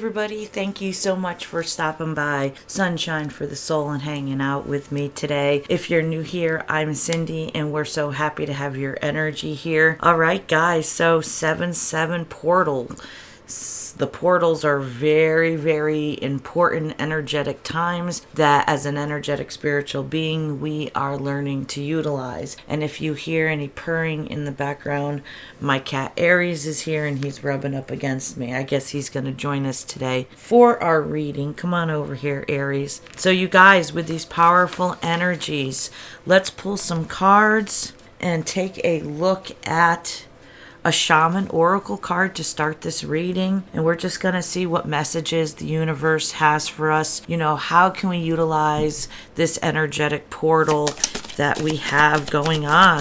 everybody. Thank you so much for stopping by Sunshine for the Soul and hanging out with me today. If you're new here, I'm Cyndi, and we're so happy to have your energy here. All right, guys, so 7-7 portal. The portals are very, very important energetic times that as an energetic spiritual being, we are learning to utilize. And if you hear any purring in the background, my cat Aries is here and he's rubbing up against me. I guess he's going to join us today for our reading. Come on over here, Aries. So you guys, with these powerful energies, let's pull some cards and take a look at a shaman oracle card to start this reading, and we're just going to see what messages the universe has for us. You know, how can we utilize this energetic portal that we have going on?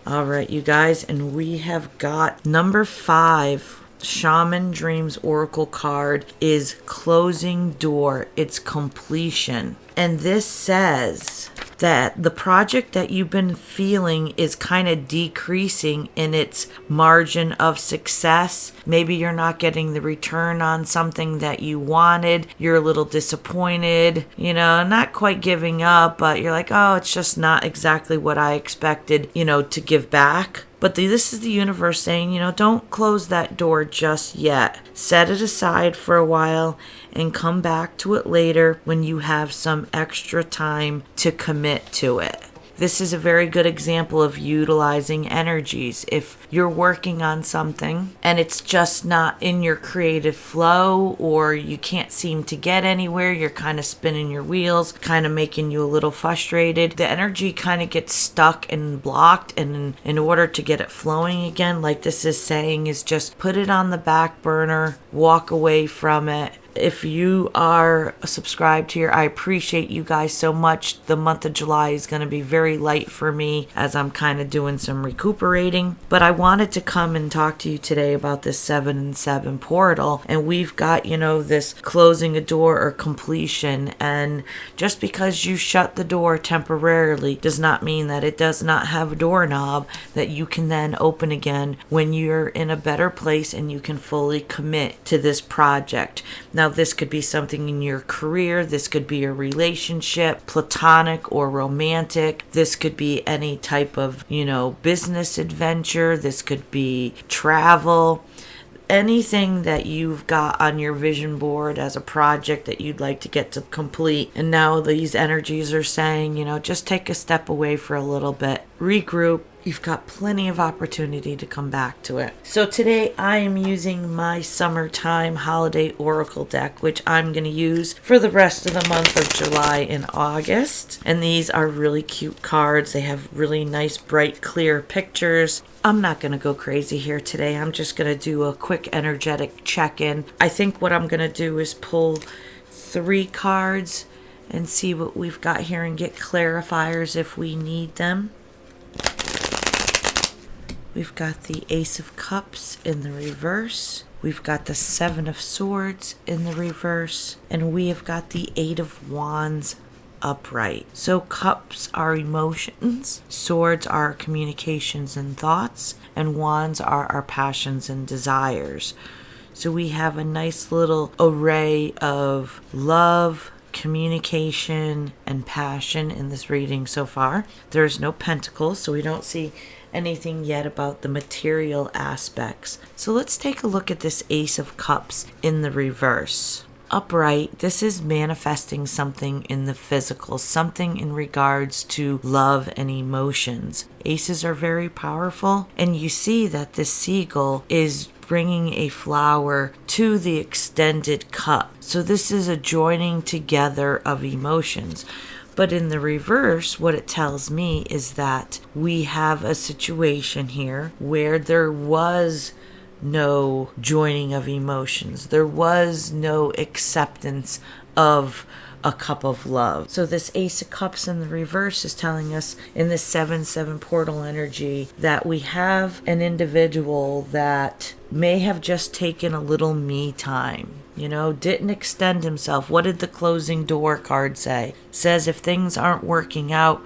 All right, you guys, and we have got number 5. Shaman Dreams Oracle card is closing door. It's completion. And this says that the project that you've been feeling is kind of decreasing in its margin of success. Maybe you're not getting the return on something that you wanted. You're a little disappointed, you know, not quite giving up, but you're like, oh, it's just not exactly what I expected, you know, to give back. But this is the universe saying, you know, don't close that door just yet. Set it aside for a while and come back to it later when you have some extra time to commit to it. This is a very good example of utilizing energies. If you're working on something and it's just not in your creative flow, or you can't seem to get anywhere, you're kind of spinning your wheels, kind of making you a little frustrated, the energy kind of gets stuck and blocked, and in order to get it flowing again, like this is saying, is just put it on the back burner, walk away from it. If you are subscribed here, I appreciate you guys so much. The month of July is going to be very light for me as I'm kind of doing some recuperating. But I wanted to come and talk to you today about this 7-7 portal. And we've got, you know, this closing a door or completion. And just because you shut the door temporarily does not mean that it does not have a doorknob that you can then open again when you're in a better place and you can fully commit to this project. Now, this could be something in your career. This could be a relationship, platonic or romantic. This could be any type of, you know, business adventure. This could be travel. Anything that you've got on your vision board as a project that you'd like to get to complete. And now these energies are saying, you know, just take a step away for a little bit, regroup. You've got plenty of opportunity to come back to it. So today I am using my summertime holiday oracle deck, which I'm going to use for the rest of the month of July and August. And these are really cute cards. They have really nice, bright, clear pictures. I'm not going to go crazy here today. I'm just going to do a quick energetic check-in. I think what I'm going to do is pull 3 cards and see what we've got here and get clarifiers if we need them. We've got the Ace of Cups in the reverse. We've got the 7 of Swords in the reverse. And we have got the 8 of Wands upright. So cups are emotions, swords are communications and thoughts, and wands are our passions and desires. So we have a nice little array of love, communication, and passion in this reading so far. There's no pentacles, so we don't see anything yet about the material aspects. So let's take a look at this Ace of Cups in the reverse. Upright, this is manifesting something in the physical, something in regards to love and emotions. Aces are very powerful, and you see that this seagull is bringing a flower to the extended cup. So this is a joining together of emotions. But in the reverse, what it tells me is that we have a situation here where there was no joining of emotions. There was no acceptance of a cup of love. So this Ace of Cups in the reverse is telling us in this 7-7 portal energy that we have an individual that may have just taken a little me time. You know, didn't extend himself. What did the closing door card say? It says if things aren't working out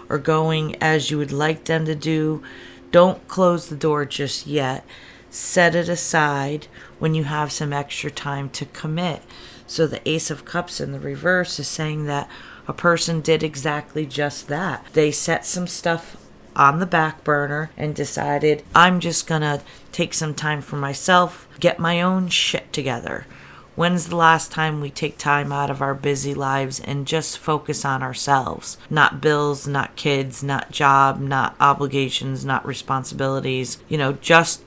or going as you would like them to do, don't close the door just yet. set it aside when you have some extra time to commit. So the Ace of Cups in the reverse is saying that a person did exactly just that. They set some stuff on the back burner and decided, I'm just gonna take some time for myself, get my own shit together. When's the last time we take time out of our busy lives and just focus on ourselves? Not bills, not kids, not job, not obligations, not responsibilities. Just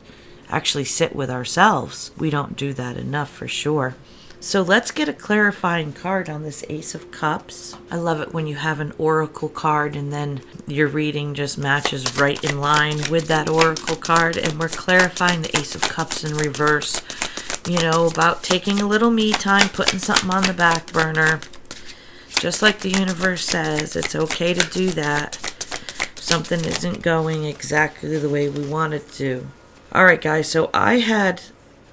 actually sit with ourselves. We don't do that enough for sure. So let's get a clarifying card on this Ace of Cups. I love it when you have an oracle card and then your reading just matches right in line with that oracle card. And we're clarifying the Ace of Cups in reverse. About taking a little me time, putting something on the back burner. Just like the universe says, it's okay to do that. Something isn't going exactly the way we want it to. Alright guys, so I had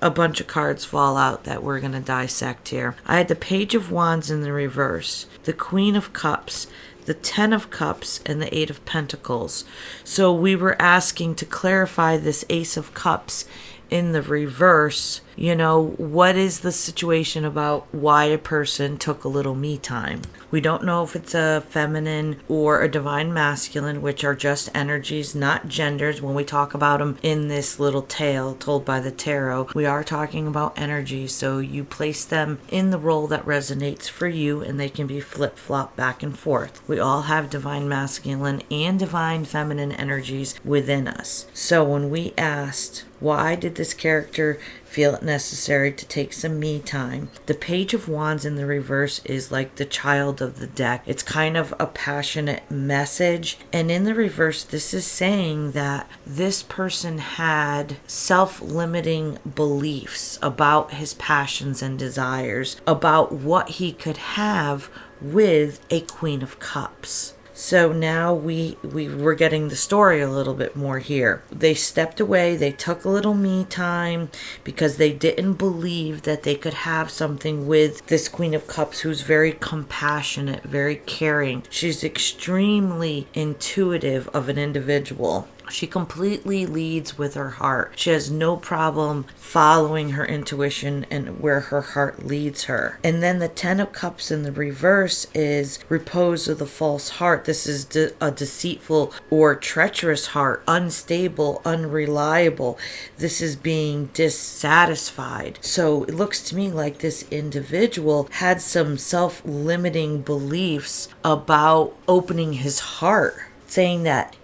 a bunch of cards fall out that we're going to dissect here. I had the Page of Wands in the reverse, the Queen of Cups, the Ten of Cups, and the Eight of Pentacles. So we were asking to clarify this Ace of Cups in the reverse. What is the situation about why a person took a little me time? We don't know if it's a feminine or a divine masculine, which are just energies, not genders. When we talk about them in this little tale told by the tarot, we are talking about energies. So you place them in the role that resonates for you, and they can be flip-flop back and forth. We all have divine masculine and divine feminine energies within us. So when we asked, why did this character feel it necessary to take some me time? The Page of Wands in the reverse is like the child of the deck. It's kind of a passionate message. And in the reverse, this is saying that this person had self-limiting beliefs about his passions and desires, about what he could have with a Queen of Cups. So now we were getting the story a little bit more here. They stepped away, they took a little me time because they didn't believe that they could have something with this Queen of Cups, who's very compassionate, very caring. She's extremely intuitive of an individual. She completely leads with her heart. She has no problem following her intuition and where her heart leads her. And then the Ten of Cups in the reverse is repose of the false heart. This is a deceitful or treacherous heart, unstable, unreliable. This is being dissatisfied. So it looks to me like this individual had some self-limiting beliefs about opening his heart, saying that,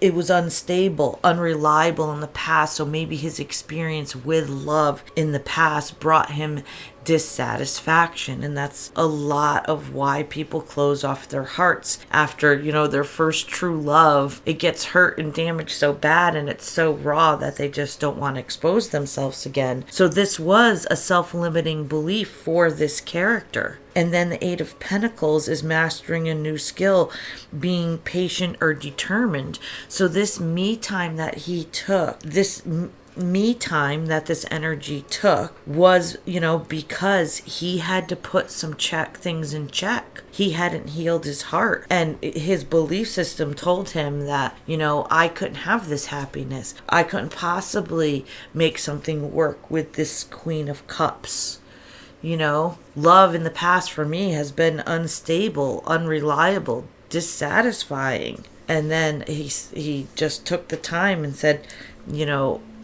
it was unstable, unreliable in the past. So maybe his experience with love in the past brought him dissatisfaction. And that's a lot of why people close off their hearts after, their first true love. It gets hurt and damaged so bad, and it's so raw that they just don't want to expose themselves again. So this was a self-limiting belief for this character. And then the Eight of Pentacles is mastering a new skill, being patient or determined. So this me time that he took, this me time that this energy took was, because he had to put some things in check. He hadn't healed his heart, and his belief system told him that, I couldn't have this happiness. I couldn't possibly make something work with this Queen of Cups. Love in the past for me has been unstable, unreliable, dissatisfying. And then he just took the time and said,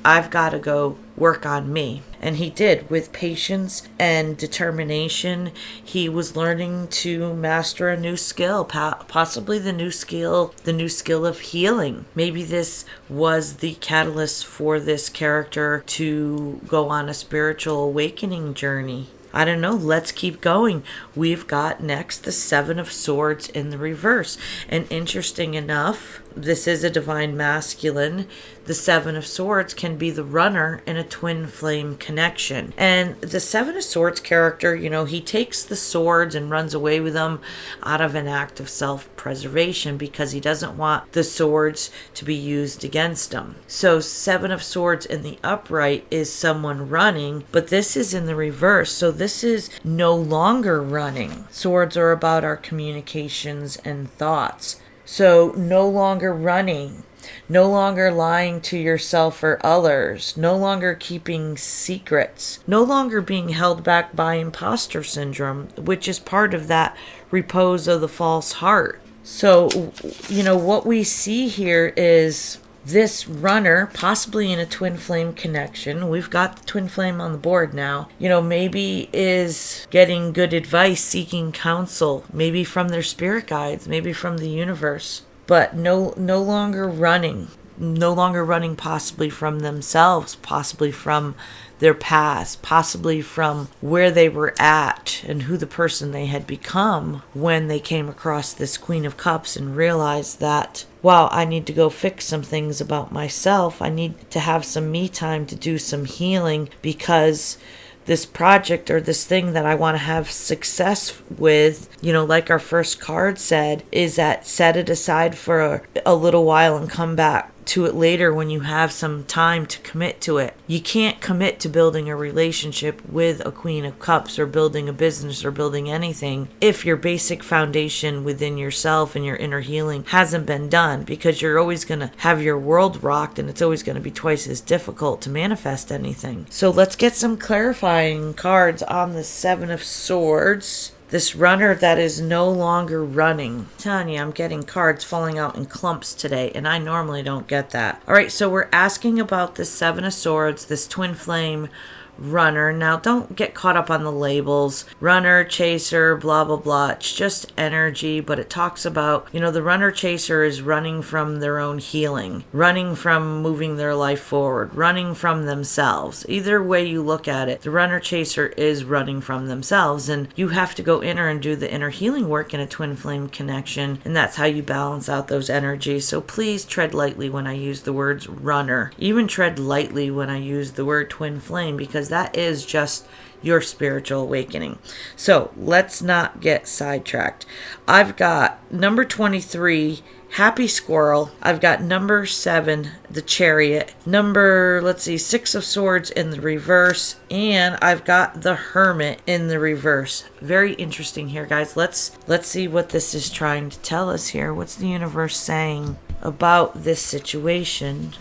I've got to go work on me. And he did. With patience and determination, he was learning to master a new skill, possibly the new skill of healing. Maybe this was the catalyst for this character to go on a spiritual awakening journey. I don't know. Let's keep going. We've got next the Seven of Swords in the reverse. And interesting enough, this is a divine masculine. The Seven of Swords can be the runner in a twin flame connection. And the Seven of Swords character, he takes the swords and runs away with them out of an act of self-preservation because he doesn't want the swords to be used against him. So Seven of Swords in the upright is someone running, but this is in the reverse. So this is no longer running. Swords are about our communications and thoughts. So no longer running. No longer lying to yourself or others. No longer keeping secrets. No longer being held back by imposter syndrome, which is part of that repose of the false heart. So, what we see here is this runner, possibly in a twin flame connection. We've got the twin flame on the board now. Maybe is getting good advice, seeking counsel, maybe from their spirit guides, maybe from the universe, but no longer running. No longer running, possibly from themselves, possibly from their past, possibly from where they were at and who the person they had become when they came across this Queen of Cups and realized that, wow, I need to go fix some things about myself. I need to have some me time to do some healing, because this project or this thing that I want to have success with, like our first card said, is that set it aside for a little while and come back to it later when you have some time to commit to it. You can't commit to building a relationship with a Queen of Cups or building a business or building anything if your basic foundation within yourself and your inner healing hasn't been done, because you're always going to have your world rocked and it's always going to be twice as difficult to manifest anything. So let's get some clarifying cards on the Seven of Swords. This runner that is no longer running. Tanya, I'm getting cards falling out in clumps today, and I normally don't get that. All right, so we're asking about this Seven of Swords, this twin flame runner. Now, don't get caught up on the labels. Runner, chaser, blah, blah, blah. It's just energy, but it talks about, the runner chaser is running from their own healing, running from moving their life forward, running from themselves. Either way you look at it, the runner chaser is running from themselves, and you have to go inner and do the inner healing work in a twin flame connection, and that's how you balance out those energies. So please tread lightly when I use the words runner. Even tread lightly when I use the word twin flame, because that is just your spiritual awakening. So let's not get sidetracked. I've got number 23, Happy Squirrel. I've got number 7, the Chariot. Number, 6 of Swords in the reverse. And I've got the Hermit in the reverse. Very interesting here, guys. Let's see what this is trying to tell us here. What's the universe saying about this situation?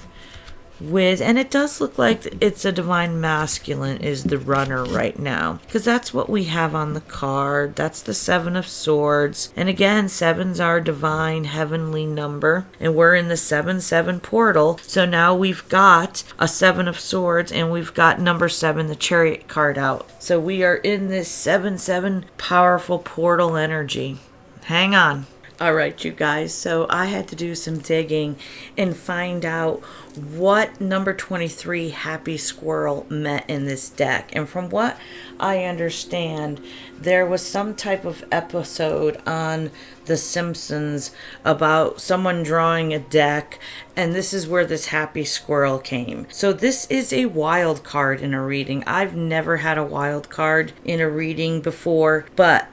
And it does look like it's a divine masculine is the runner right now, because that's what we have on the card. That's the Seven of Swords, and again, seven's our divine heavenly number, and we're in the 7-7 portal. So now we've got a Seven of Swords, and we've got number 7, the Chariot card out. So we are in this 7-7 powerful portal energy. Hang on. All right, you guys, so I had to do some digging and find out what number 23, Happy Squirrel, meant in this deck. And from what I understand, there was some type of episode on The Simpsons about someone drawing a deck, and this is where this Happy Squirrel came. So this is a wild card in a reading. I've never had a wild card in a reading before, but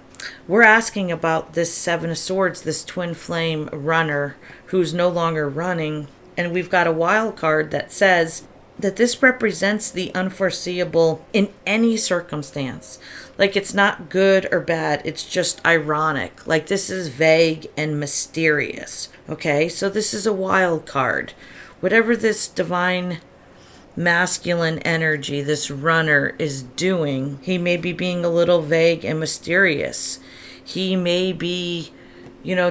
we're asking about this Seven of Swords, this twin flame runner who's no longer running. And we've got a wild card that says that this represents the unforeseeable in any circumstance. Like, it's not good or bad. It's just ironic. Like, this is vague and mysterious. Okay, so this is a wild card. Whatever this divine masculine energy, this runner, is doing, he may be being a little vague and mysterious. He may be,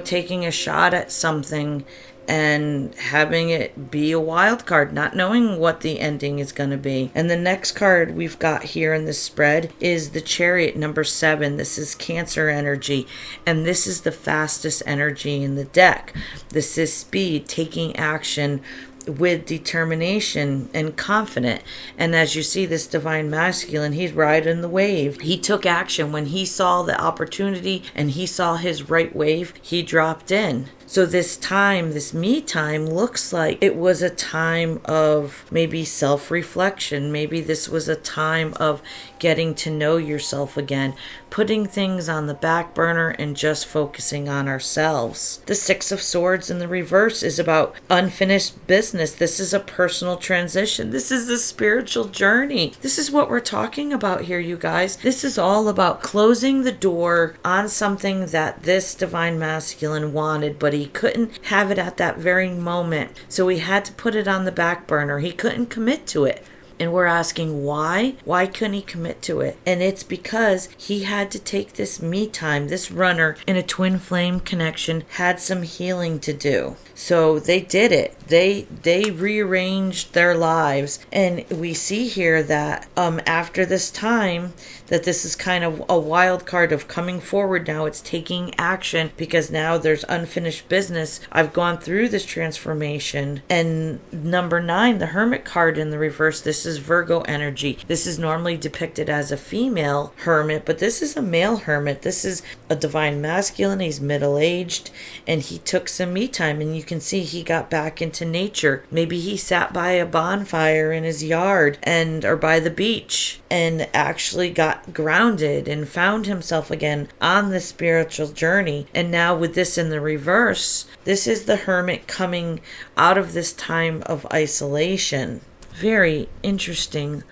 taking a shot at something and having it be a wild card, not knowing what the ending is going to be. And the next card we've got here in this spread is the Chariot, number 7. This is Cancer energy, and this is the fastest energy in the deck. This is speed, taking action with determination and confident. And as you see, this divine masculine, he's riding the wave. He took action when he saw the opportunity and he saw his right wave. He dropped in. So this time, this me time, looks like it was a time of maybe self-reflection. Maybe this was a time of getting to know yourself again, putting things on the back burner and just focusing on ourselves. The Six of Swords in the reverse is about unfinished business. business. This is a personal transition. This is a spiritual journey. This is what we're talking about here, you guys. This is all about closing the door on something that this divine masculine wanted, but he couldn't have it at that very moment. So he had to put it on the back burner. He couldn't commit to it. And we're asking why? Why couldn't he commit to it? And it's because he had to take this me time. This runner in a twin flame connection had some healing to do. So they did it. They rearranged their lives. And we see here that after this time, that this is kind of a wild card of coming forward now. It's taking action because now there's unfinished business. I've gone through this transformation. And number 9, the Hermit card in the reverse, this is Virgo energy. This is normally depicted as a female hermit, but this is a male hermit. This is a divine masculine. He's middle-aged and he took some me time, and you can see he got back into nature. Maybe he sat by a bonfire in his yard or by the beach and actually got grounded and found himself again on the spiritual journey. And now with this in the reverse, this is the hermit coming out of this time of isolation. Very interesting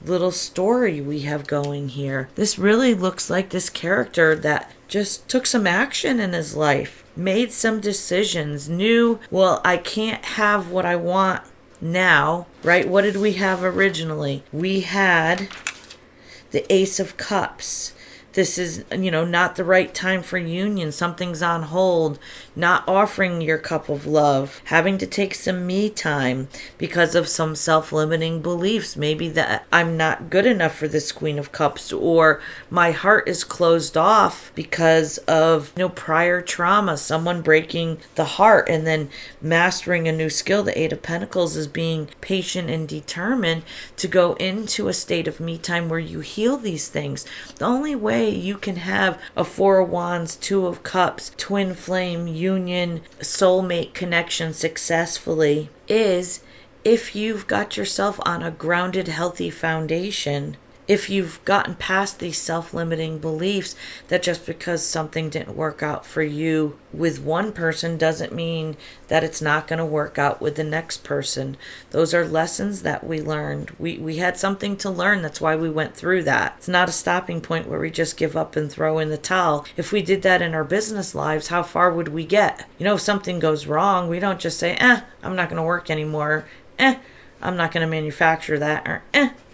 little story we have going here. This really looks like this character that just took some action in his life, made some decisions, knew, well, I can't have what I want now, right? What did we have originally? We had the Ace of Cups. This is, not the right time for union. Something's on hold. Not offering your cup of love. Having to take some me time because of some self-limiting beliefs. Maybe that I'm not good enough for this Queen of Cups, or my heart is closed off because of prior trauma. Someone breaking the heart and then mastering a new skill. The Eight of Pentacles is being patient and determined to go into a state of me time where you heal these things. The only way you can have a Four of Wands, Two of Cups, twin flame, union, soulmate connection successfully is if you've got yourself on a grounded, healthy foundation. If you've gotten past these self-limiting beliefs that just because something didn't work out for you with one person doesn't mean that it's not going to work out with the next person. Those are lessons that we learned. We had something to learn. That's why we went through that. It's not a stopping point where we just give up and throw in the towel. If we did that in our business lives, how far would we get? If something goes wrong, we don't just say, I'm not going to work anymore. I'm not going to manufacture that, or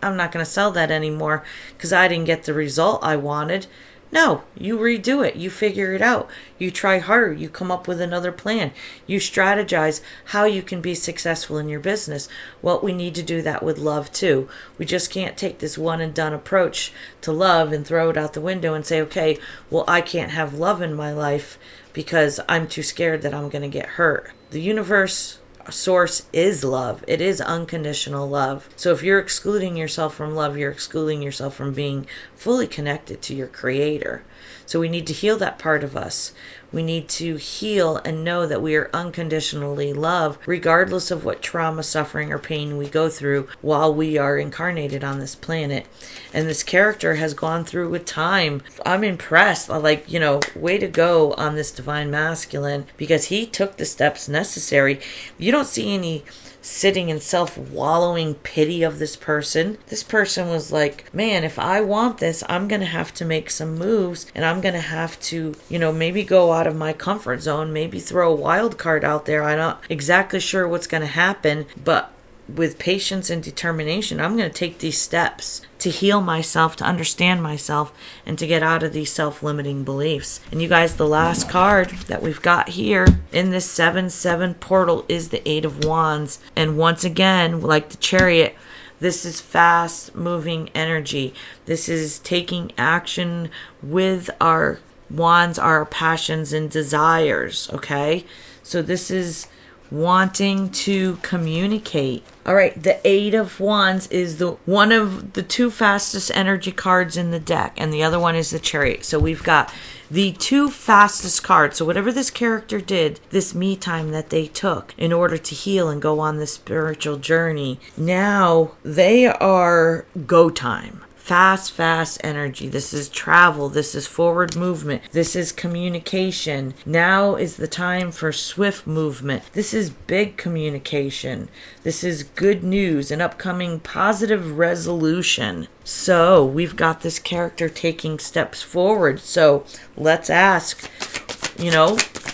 I'm not going to sell that anymore because I didn't get the result I wanted. No, you redo it. You figure it out. You try harder. You come up with another plan. You strategize how you can be successful in your business. Well, we need to do that with love too. We just can't take this one and done approach to love and throw it out the window and say, okay, well, I can't have love in my life because I'm too scared that I'm going to get hurt. The universe source is love. It is unconditional love. So if you're excluding yourself from love, you're excluding yourself from being fully connected to your creator. So we need to heal that part of us. We need to heal and know that we are unconditionally loved, regardless of what trauma, suffering, or pain we go through while we are incarnated on this planet. And this character has gone through with time. I'm impressed. Way to go on this divine masculine, because he took the steps necessary. You don't see any sitting in self-wallowing pity of this person. This person was like, man, if I want this, I'm going to have to make some moves, and I'm going to have to, maybe go out of my comfort zone, maybe throw a wild card out there. I'm not exactly sure what's going to happen, but with patience and determination, I'm going to take these steps to heal myself, to understand myself, and to get out of these self-limiting beliefs. And you guys, the last card that we've got here in this 7-7 portal is the Eight of Wands. And once again, like the Chariot, this is fast-moving energy. This is taking action with our wands, our passions and desires, okay? So this is wanting to communicate. All right, the Eight of Wands is one of the two fastest energy cards in the deck, and the other one is the Chariot. So we've got the two fastest cards. So whatever this character did, this me time that they took in order to heal and go on this spiritual journey, now they are go time. Fast energy. This is travel. This is forward movement. This is communication. Now is the time for swift movement. This is big communication. This is good news, an upcoming positive resolution. So we've got this character taking steps forward. So let's ask,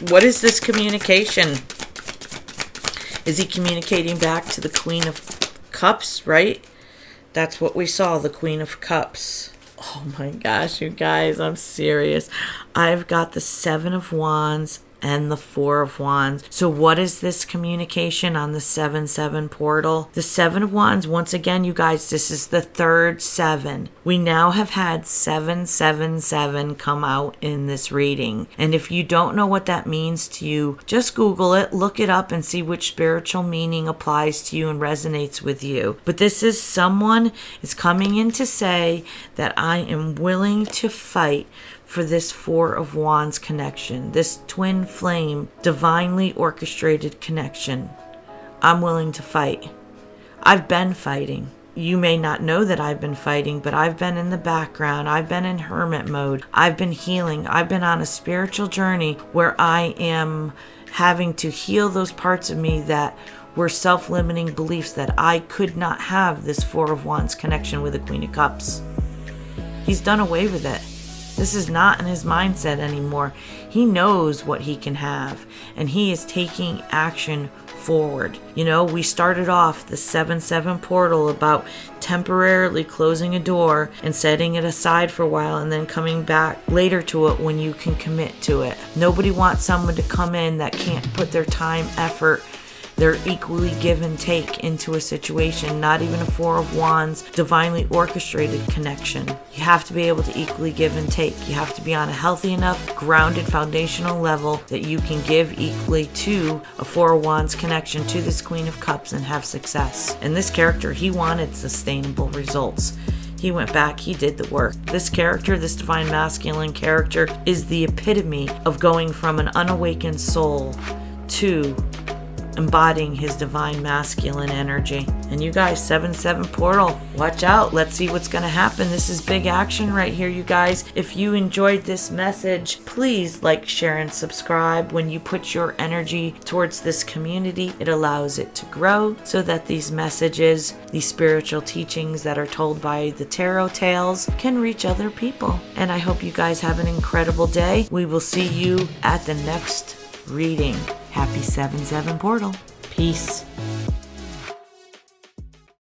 what is this communication? Is he communicating back to the Queen of Cups, right? That's what we saw, the Queen of Cups. Oh my gosh, you guys, I'm serious. I've got the Seven of Wands and the Four of Wands. So what is this communication on the 7-7 portal? The Seven of Wands, once again, you guys, this is the third 7. We now have had 777 come out in this reading. And if you don't know what that means to you, just Google it, look it up, and see which spiritual meaning applies to you and resonates with you. But this is someone is coming in to say that I am willing to fight for this Four of Wands connection, this twin flame, divinely orchestrated connection. I'm willing to fight. I've been fighting. You may not know that I've been fighting, but I've been in the background. I've been in hermit mode. I've been healing. I've been on a spiritual journey where I am having to heal those parts of me that were self-limiting beliefs that I could not have this Four of Wands connection with the Queen of Cups. He's done away with it. This is not in his mindset anymore. He knows what he can have, and he is taking action forward. We started off the 7-7 portal about temporarily closing a door and setting it aside for a while and then coming back later to it when you can commit to it. Nobody wants someone to come in that can't put their time, effort, their equally give and take into a situation, not even a Four of Wands, divinely orchestrated connection. You have to be able to equally give and take. You have to be on a healthy enough, grounded, foundational level that you can give equally to a Four of Wands connection to this Queen of Cups and have success. And this character, he wanted sustainable results. He went back, he did the work. This character, this divine masculine character, is the epitome of going from an unawakened soul to embodying his divine masculine energy. And you guys, 7-7 portal, watch out. Let's see what's going to happen. This is big action right here, you guys. If you enjoyed this message, please like, share, and subscribe. When you put your energy towards this community, it allows it to grow so that these messages, these spiritual teachings that are told by the tarot tales can reach other people. And I hope you guys have an incredible day. We will see you at the next reading. Happy 7-7 portal. Peace.